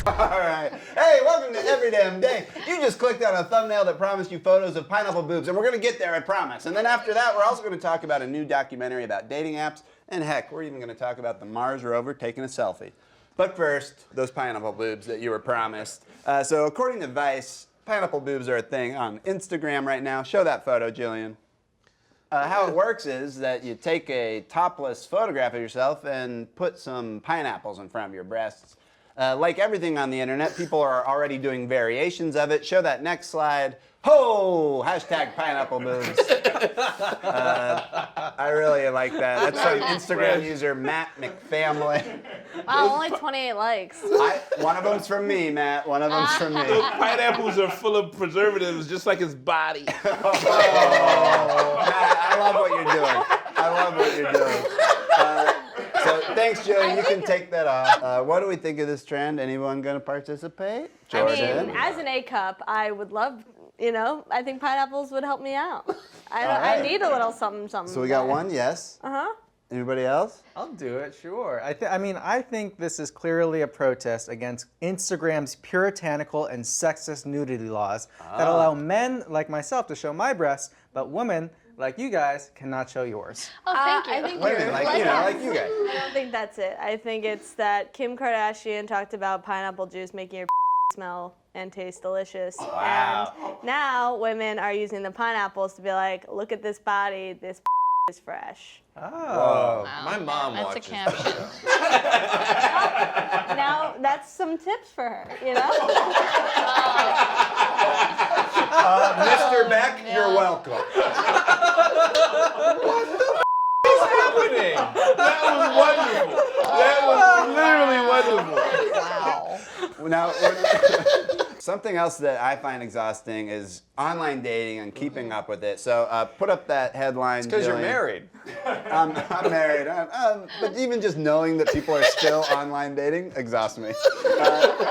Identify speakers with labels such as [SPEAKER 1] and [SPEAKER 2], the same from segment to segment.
[SPEAKER 1] All right. Hey, welcome to Every Damn Day. You just clicked on a thumbnail that promised you photos of pineapple boobs, and we're going to get there, I promise. And then after that, we're also going to talk about a new documentary about dating apps, and heck, we're even going to talk about the Mars rover taking a selfie. But first, those pineapple boobs that you were promised. So according to Vice, pineapple boobs are a thing on Instagram right now. Show that photo, Jillian. How it works is that you take a topless photograph of yourself and put some pineapples in front of your breasts. Like everything on the internet, people are already doing variations of it. Show that next slide. Ho! Hashtag pineapple boobs. I really like that. That's from Instagram user Matt McFamily.
[SPEAKER 2] Wow, only 28 likes.
[SPEAKER 1] One of them's from me, Matt. One of them's from me.
[SPEAKER 3] Those pineapples are full of preservatives, just like his body.
[SPEAKER 1] Oh, Matt, I love what you're doing. I love what you're doing. So thanks, Jillian. You can take that off. What do we think of this trend? Anyone going to participate? Jordan?
[SPEAKER 2] I mean, as an A cup, I would love, I think pineapples would help me out. I need a little something.
[SPEAKER 1] So we got one, yes.
[SPEAKER 2] Uh-huh.
[SPEAKER 1] Anybody else?
[SPEAKER 4] I'll do it, sure. I think this is clearly a protest against Instagram's puritanical and sexist nudity laws that allow men like myself to show my breasts, but women like you guys cannot show yours.
[SPEAKER 2] Oh, thank you. I think
[SPEAKER 1] Women like you guys.
[SPEAKER 2] I don't think that's it. I think it's that Kim Kardashian talked about pineapple juice making your smell and taste delicious.
[SPEAKER 1] Wow.
[SPEAKER 2] And now women are using the pineapples to be like, look at this body, this is fresh.
[SPEAKER 4] Oh.
[SPEAKER 5] Wow.
[SPEAKER 6] My mom
[SPEAKER 5] That's
[SPEAKER 6] watches
[SPEAKER 5] a caption.
[SPEAKER 2] Now that's some tips for her,
[SPEAKER 1] Mr. Beck, you're welcome.
[SPEAKER 3] What's happening? That was wonderful. That was literally wonderful.
[SPEAKER 1] Now, something else that I find exhausting is online dating and keeping up with it. So put up that headline.
[SPEAKER 6] It's because you're
[SPEAKER 1] Jillian.
[SPEAKER 6] married.
[SPEAKER 1] I'm married. But even just knowing that people are still online dating exhausts me.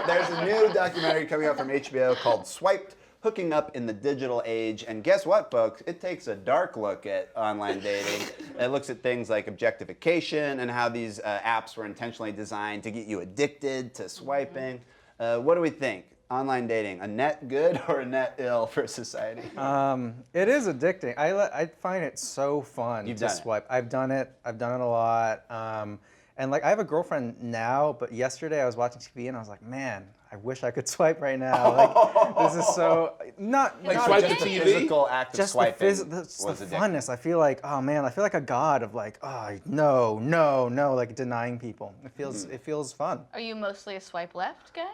[SPEAKER 1] There's a new documentary coming out from HBO called Swiped, Hooking Up in the Digital Age. And guess what, folks? It takes a dark look at online dating. It looks at things like objectification and how these apps were intentionally designed to get you addicted to swiping. What do we think? Online dating, a net good or a net ill for society?
[SPEAKER 4] It is addicting. I find it so fun
[SPEAKER 1] You've
[SPEAKER 4] to
[SPEAKER 1] done it.
[SPEAKER 4] swipe. I've done it a lot. And I have a girlfriend now, but yesterday I was watching TV and I was like, man, I wish I could swipe right now. This is so not
[SPEAKER 3] swipe
[SPEAKER 1] Just
[SPEAKER 3] the
[SPEAKER 1] the
[SPEAKER 3] TV?
[SPEAKER 1] physical act of
[SPEAKER 4] just
[SPEAKER 1] swiping
[SPEAKER 4] the
[SPEAKER 1] was addicting.
[SPEAKER 4] funness. I feel like, oh man, I feel like a god of like, oh no, like denying people. It feels fun.
[SPEAKER 5] Are you mostly a swipe left guy?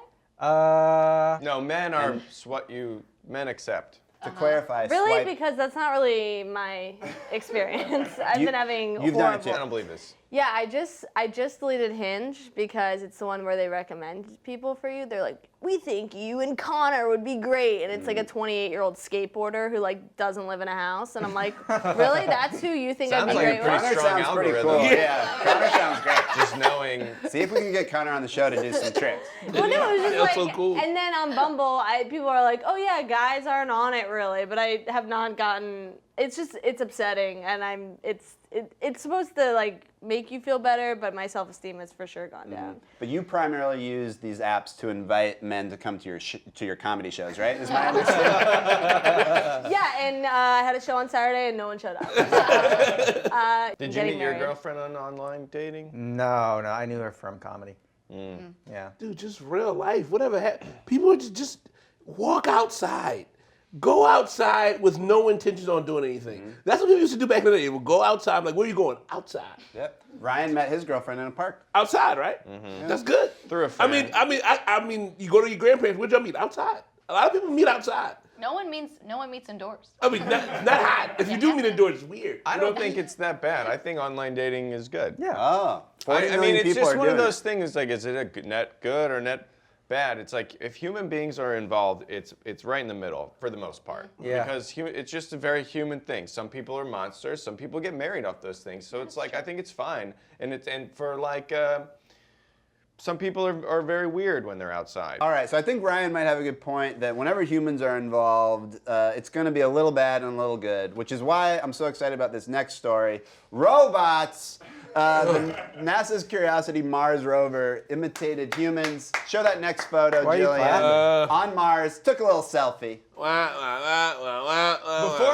[SPEAKER 6] No, men are men accept.
[SPEAKER 1] To clarify,
[SPEAKER 2] Really?
[SPEAKER 1] swipe.
[SPEAKER 2] Because that's not really my experience. I've been having
[SPEAKER 1] you've done it
[SPEAKER 2] horrible.
[SPEAKER 6] I don't believe this.
[SPEAKER 2] Yeah, I just deleted Hinge because it's the one where they recommend people for you. They're like, we think you and Connor would be great, and it's like a 28-year-old skateboarder who doesn't live in a house, and I'm like, really? That's who you think I'd
[SPEAKER 6] Sounds
[SPEAKER 2] be
[SPEAKER 6] like a
[SPEAKER 2] great
[SPEAKER 6] pretty
[SPEAKER 2] with?
[SPEAKER 1] Connor
[SPEAKER 6] strong
[SPEAKER 1] sounds pretty
[SPEAKER 6] algorithm.
[SPEAKER 1] cool. Yeah, Connor sounds great.
[SPEAKER 6] Just knowing.
[SPEAKER 1] See if we can get Connor on the show to do some tricks.
[SPEAKER 2] Well, no, it was just
[SPEAKER 3] That's
[SPEAKER 2] like,
[SPEAKER 3] so cool.
[SPEAKER 2] and then on Bumble, people are like, oh yeah, guys aren't on it really, but I have not gotten. It's upsetting, and it's supposed to make you feel better, but my self-esteem has for sure gone down.
[SPEAKER 1] But you primarily use these apps to invite men to come to your comedy shows, right? Is my understanding?
[SPEAKER 2] Yeah, and I had a show on Saturday and no one showed up.
[SPEAKER 6] Did you meet your girlfriend on online dating?
[SPEAKER 4] No, I knew her from comedy. Yeah.
[SPEAKER 3] Dude, just real life. Whatever happened. People just walk outside. Go outside with no intentions on doing anything. That's what people used to do back in the day. They would go outside. I'm like, where are you going? Outside.
[SPEAKER 1] Yep. Ryan met his girlfriend in a park.
[SPEAKER 3] Outside, right? Mm-hmm. That's good.
[SPEAKER 6] Through a fan.
[SPEAKER 3] I mean, you go to your grandparents. Where'd y'all meet? Outside. A lot of people meet outside.
[SPEAKER 5] No one meets indoors.
[SPEAKER 3] I mean, not hot. If you do meet indoors, it's weird.
[SPEAKER 6] I don't think it's that bad. I think online dating is good.
[SPEAKER 4] Yeah.
[SPEAKER 1] Oh. 40
[SPEAKER 6] I mean,
[SPEAKER 1] million
[SPEAKER 6] it's
[SPEAKER 1] people
[SPEAKER 6] just
[SPEAKER 1] are
[SPEAKER 6] one of
[SPEAKER 1] doing
[SPEAKER 6] those things. Like, is it a net good or net bad? It's like if human beings are involved, it's right in the middle for the most part.
[SPEAKER 4] Yeah.
[SPEAKER 6] Because it's just a very human thing. Some people are monsters. Some people get married off those things. So it's like I think it's fine. And for some people are very weird when they're outside.
[SPEAKER 1] All right, so I think Ryan might have a good point that whenever humans are involved, it's going to be a little bad and a little good, which is why I'm so excited about this next story. Robots NASA's Curiosity Mars rover imitated humans. Show that next photo,
[SPEAKER 4] Why are you
[SPEAKER 1] Jillian.
[SPEAKER 4] clapping?
[SPEAKER 1] On Mars, took a little selfie.
[SPEAKER 6] Before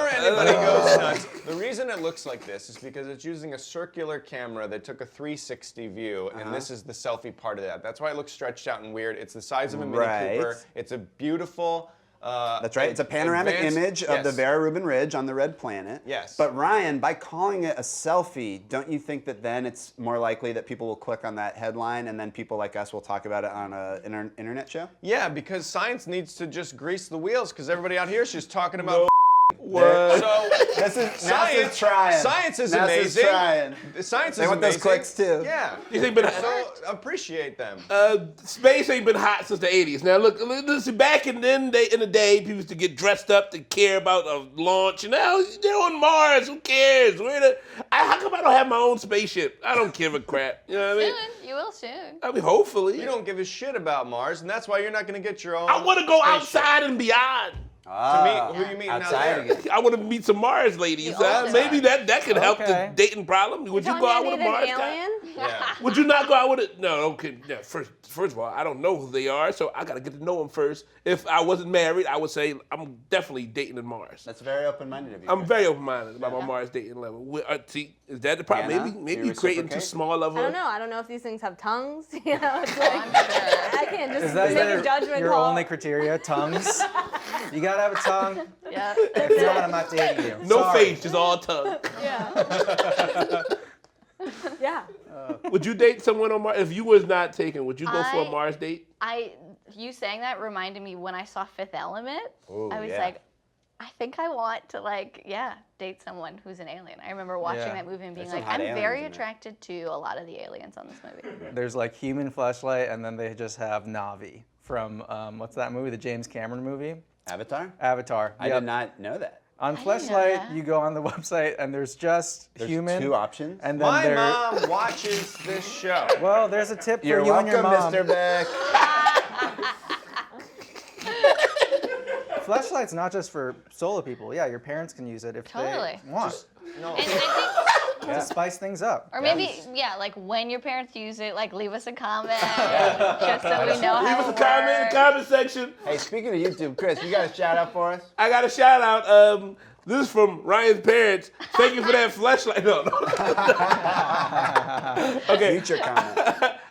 [SPEAKER 6] anybody goes nuts, the reason it looks like this is because it's using a circular camera that took a 360 view, and this is the selfie part of that. That's why it looks stretched out and weird. It's the size of a Mini
[SPEAKER 1] Right.
[SPEAKER 6] Cooper. It's a beautiful.
[SPEAKER 1] That's right. It's a panoramic image of the Vera Rubin Ridge on the red planet.
[SPEAKER 6] Yes.
[SPEAKER 1] But Ryan, by calling it a selfie, don't you think that then it's more likely that people will click on that headline and then people like us will talk about it on an internet show?
[SPEAKER 6] Yeah, because science needs to just grease the wheels because everybody out here is just talking about.
[SPEAKER 1] What?
[SPEAKER 6] So
[SPEAKER 1] This is
[SPEAKER 6] science,
[SPEAKER 1] NASA's trying.
[SPEAKER 6] Science is
[SPEAKER 1] NASA's
[SPEAKER 6] amazing.
[SPEAKER 1] trying.
[SPEAKER 6] Science
[SPEAKER 1] They
[SPEAKER 6] is
[SPEAKER 1] want those
[SPEAKER 6] amazing.
[SPEAKER 1] clicks too.
[SPEAKER 6] Yeah.
[SPEAKER 3] You think been
[SPEAKER 6] So appreciate them.
[SPEAKER 3] space ain't been hot since the 80s. Now look, listen, back in the day, people used to get dressed up to care about a launch. And now they're on Mars. Who cares? How come I don't have my own spaceship? I don't give a crap. You know what I mean?
[SPEAKER 5] Soon. You will soon.
[SPEAKER 3] I mean, hopefully.
[SPEAKER 6] You don't give a shit about Mars, and that's why you're not going to get your own.
[SPEAKER 3] I want to go
[SPEAKER 6] spaceship.
[SPEAKER 3] outside and beyond.
[SPEAKER 6] To meet who you meeting out
[SPEAKER 1] Outside
[SPEAKER 6] there.
[SPEAKER 1] again.
[SPEAKER 3] I want to meet some Mars ladies.
[SPEAKER 5] You also-
[SPEAKER 3] Maybe that could help the
[SPEAKER 4] Okay.
[SPEAKER 3] dating problem. Would you
[SPEAKER 2] Telling
[SPEAKER 3] go
[SPEAKER 2] me
[SPEAKER 3] out
[SPEAKER 2] I
[SPEAKER 3] with a
[SPEAKER 2] need an
[SPEAKER 3] Mars guy?
[SPEAKER 2] alien?
[SPEAKER 6] Yeah.
[SPEAKER 3] Would you not go out with it? No, okay. Yeah, first of all, I don't know who they are, so I gotta get to know them first. If I wasn't married, I would say I'm definitely dating in Mars.
[SPEAKER 1] That's very open-minded of you.
[SPEAKER 3] I'm very open-minded about my Mars dating level. See, is that the problem?
[SPEAKER 1] Hannah,
[SPEAKER 3] Maybe
[SPEAKER 1] you
[SPEAKER 3] creating too
[SPEAKER 1] reciprocate?
[SPEAKER 3] small of
[SPEAKER 2] I
[SPEAKER 3] a.
[SPEAKER 2] don't know. I don't know if these things have tongues. You know, it's like
[SPEAKER 5] I'm sure.
[SPEAKER 2] I can't just
[SPEAKER 4] Is that
[SPEAKER 2] make a judgment
[SPEAKER 4] your
[SPEAKER 2] call.
[SPEAKER 4] only criteria? Tongues? You gotta have a tongue.
[SPEAKER 2] Yeah.
[SPEAKER 4] If not, I'm not dating you.
[SPEAKER 3] No
[SPEAKER 4] Sorry.
[SPEAKER 3] face, just all tongue.
[SPEAKER 2] Yeah. Yeah.
[SPEAKER 3] Would you date someone on Mars? If you was not taken, would you go for a
[SPEAKER 5] I-
[SPEAKER 3] Mars date?
[SPEAKER 5] You saying that reminded me when I saw Fifth Element.
[SPEAKER 1] Ooh,
[SPEAKER 5] I was
[SPEAKER 1] yeah.
[SPEAKER 5] like, I think I want to date someone who's an alien. I remember watching
[SPEAKER 4] Yeah.
[SPEAKER 5] that movie and being
[SPEAKER 1] There's some
[SPEAKER 5] like,
[SPEAKER 1] hot
[SPEAKER 5] I'm
[SPEAKER 1] aliens
[SPEAKER 5] very
[SPEAKER 1] in there.
[SPEAKER 5] attracted to a lot of the aliens on this movie.
[SPEAKER 4] There's like human fleshlight, and then they just have Navi from what's that movie? The James Cameron movie,
[SPEAKER 1] Avatar?
[SPEAKER 4] Avatar.
[SPEAKER 1] I
[SPEAKER 4] Yep.
[SPEAKER 1] did not know that.
[SPEAKER 4] On
[SPEAKER 5] didn't know
[SPEAKER 4] Fleshlight,
[SPEAKER 5] that.
[SPEAKER 4] you go on the website, and there's just
[SPEAKER 1] There's
[SPEAKER 4] human.
[SPEAKER 1] two options.
[SPEAKER 4] And then
[SPEAKER 6] My
[SPEAKER 4] there.
[SPEAKER 6] mom watches this show.
[SPEAKER 4] Well, there's a tip
[SPEAKER 1] You're
[SPEAKER 4] for you
[SPEAKER 1] welcome,
[SPEAKER 4] and your mom.
[SPEAKER 1] Mr. Beck.
[SPEAKER 4] Fleshlight's not just for solo people. Yeah, your parents can use it if
[SPEAKER 5] Totally.
[SPEAKER 4] they want
[SPEAKER 6] No.
[SPEAKER 5] And I think,
[SPEAKER 4] to spice things up.
[SPEAKER 5] or maybe, like when your parents use it, like leave us a comment, just so we know
[SPEAKER 3] Leave
[SPEAKER 5] how
[SPEAKER 3] us a
[SPEAKER 5] it
[SPEAKER 3] comment in
[SPEAKER 5] works.
[SPEAKER 3] the comment section.
[SPEAKER 1] Hey, speaking of YouTube, Chris, you got a shout out for us?
[SPEAKER 3] I got a shout out. This is from Ryan's parents. Thank you for that fleshlight. No. Okay.
[SPEAKER 1] Future comment.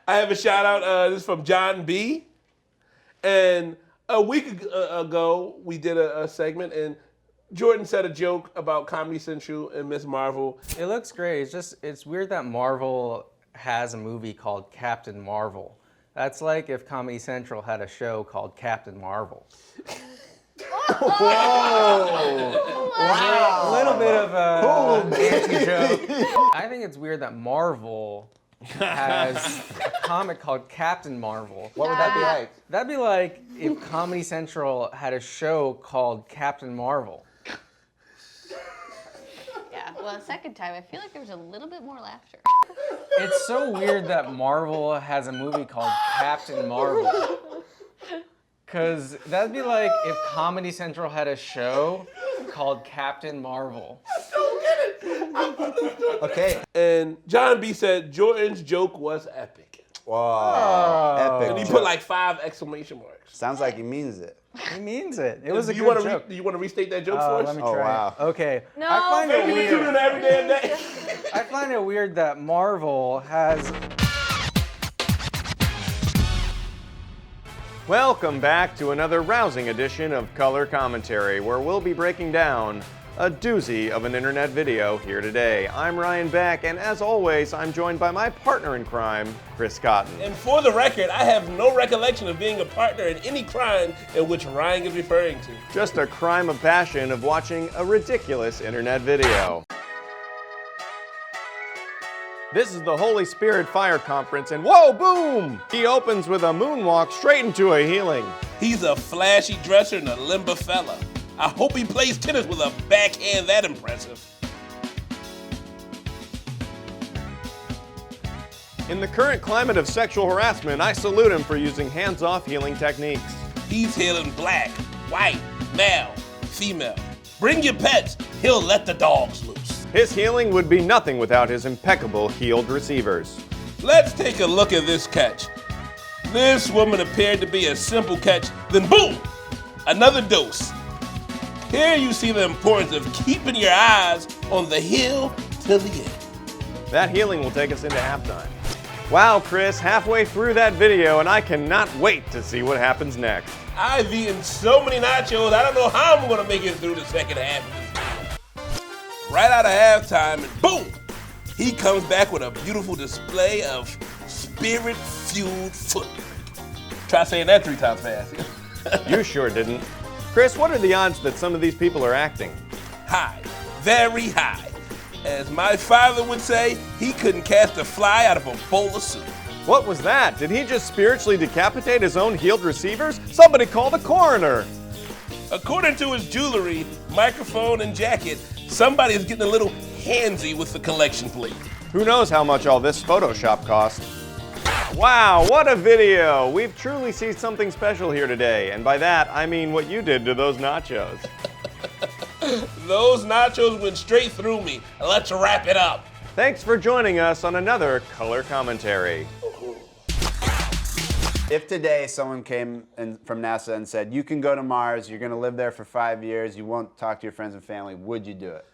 [SPEAKER 3] I have a shout out. This is from John B. And a week ago, we did a segment, and Jordan said a joke about Comedy Central and Miss Marvel.
[SPEAKER 4] It looks great. It's weird that Marvel has a movie called Captain Marvel. That's like if Comedy Central had a show called Captain Marvel. A little bit of an anti-joke. I think it's weird that Marvel has a comic called Captain Marvel.
[SPEAKER 1] What would that be like?
[SPEAKER 4] That'd be like if Comedy Central had a show called Captain Marvel.
[SPEAKER 5] Yeah, well, the second time, I feel like there was a little bit more laughter.
[SPEAKER 4] It's so weird that Marvel has a movie called Captain Marvel. Because that'd be like if Comedy Central had a show called Captain Marvel.
[SPEAKER 1] Okay.
[SPEAKER 3] And John B said Jordan's joke was epic.
[SPEAKER 1] Wow. Epic.
[SPEAKER 3] And he
[SPEAKER 1] joke.
[SPEAKER 3] put like 5 exclamation marks.
[SPEAKER 1] Sounds like he means it.
[SPEAKER 4] He means it. It was a
[SPEAKER 3] Do you
[SPEAKER 4] good
[SPEAKER 3] wanna
[SPEAKER 4] joke.
[SPEAKER 3] do you want to restate that joke for us?
[SPEAKER 4] Let me
[SPEAKER 1] Oh,
[SPEAKER 4] try.
[SPEAKER 1] wow.
[SPEAKER 4] Okay.
[SPEAKER 2] No.
[SPEAKER 4] I find it
[SPEAKER 3] Maybe we tune in
[SPEAKER 4] weird.
[SPEAKER 3] every damn day.
[SPEAKER 4] I find it weird that Marvel has.
[SPEAKER 6] Welcome back to another rousing edition of Color Commentary, where we'll be breaking down a doozy of an internet video here today. I'm Ryan Beck, and as always, I'm joined by my partner in crime, Chris Cotton.
[SPEAKER 3] And for the record, I have no recollection of being a partner in any crime in which Ryan is referring to.
[SPEAKER 6] Just a crime of passion of watching a ridiculous internet video. This is the Holy Spirit Fire Conference, and whoa, boom! He opens with a moonwalk straight into a healing.
[SPEAKER 3] He's a flashy dresser and a limber fella. I hope he plays tennis with a backhand that impressive.
[SPEAKER 6] In the current climate of sexual harassment, I salute him for using hands-off healing techniques.
[SPEAKER 3] He's healing black, white, male, female. Bring your pets, he'll let the dogs loose.
[SPEAKER 6] His healing would be nothing without his impeccable healed receivers.
[SPEAKER 3] Let's take a look at this catch. This woman appeared to be a simple catch, then boom, another dose. Here you see the importance of keeping your eyes on the heel till the end.
[SPEAKER 6] That healing will take us into halftime. Wow, Chris, halfway through that video, and I cannot wait to see what happens next.
[SPEAKER 3] I've eaten so many nachos, I don't know how I'm gonna make it through the second half of this video. Right out of halftime, and boom, he comes back with a beautiful display of spirit-fueled footwork. Try saying that 3 times fast.
[SPEAKER 6] You sure didn't. Chris, what are the odds that some of these people are acting?
[SPEAKER 3] High, very high. As my father would say, he couldn't cast a fly out of a bowl of soup.
[SPEAKER 6] What was that? Did he just spiritually decapitate his own healed receivers? Somebody call the coroner.
[SPEAKER 3] According to his jewelry, microphone, and jacket, somebody is getting a little handsy with the collection plate.
[SPEAKER 6] Who knows how much all this Photoshop cost? Wow, what a video! We've truly seen something special here today, and by that, I mean what you did to those nachos.
[SPEAKER 3] Those nachos went straight through me. Let's wrap it up.
[SPEAKER 6] Thanks for joining us on another Color Commentary.
[SPEAKER 1] If today someone came from NASA and said, you can go to Mars, you're going to live there for 5 years, you won't talk to your friends and family, would you do it?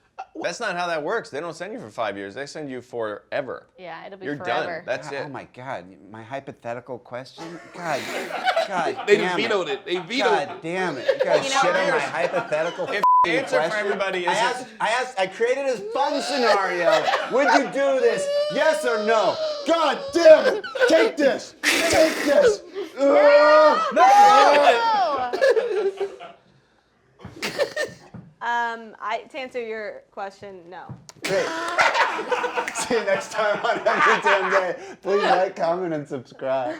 [SPEAKER 6] That's not how that works. They don't send you for 5 years. They send you forever.
[SPEAKER 5] Yeah, it'll be
[SPEAKER 6] You're
[SPEAKER 5] forever.
[SPEAKER 6] done. That's it.
[SPEAKER 1] Oh my God, my hypothetical question? God
[SPEAKER 3] They
[SPEAKER 1] damn
[SPEAKER 3] just vetoed it. They vetoed
[SPEAKER 1] God
[SPEAKER 3] it.
[SPEAKER 1] damn it. You guys
[SPEAKER 5] You know,
[SPEAKER 1] shit on my
[SPEAKER 5] here's-
[SPEAKER 1] hypothetical
[SPEAKER 6] The answer for
[SPEAKER 1] question.
[SPEAKER 6] everybody is
[SPEAKER 1] I created a fun scenario. Would you do this? Yes or no? God damn it! Take this! Take this!
[SPEAKER 2] To answer your question, no.
[SPEAKER 1] Great. See you next time on Every Damn Day. Please like, comment, and subscribe.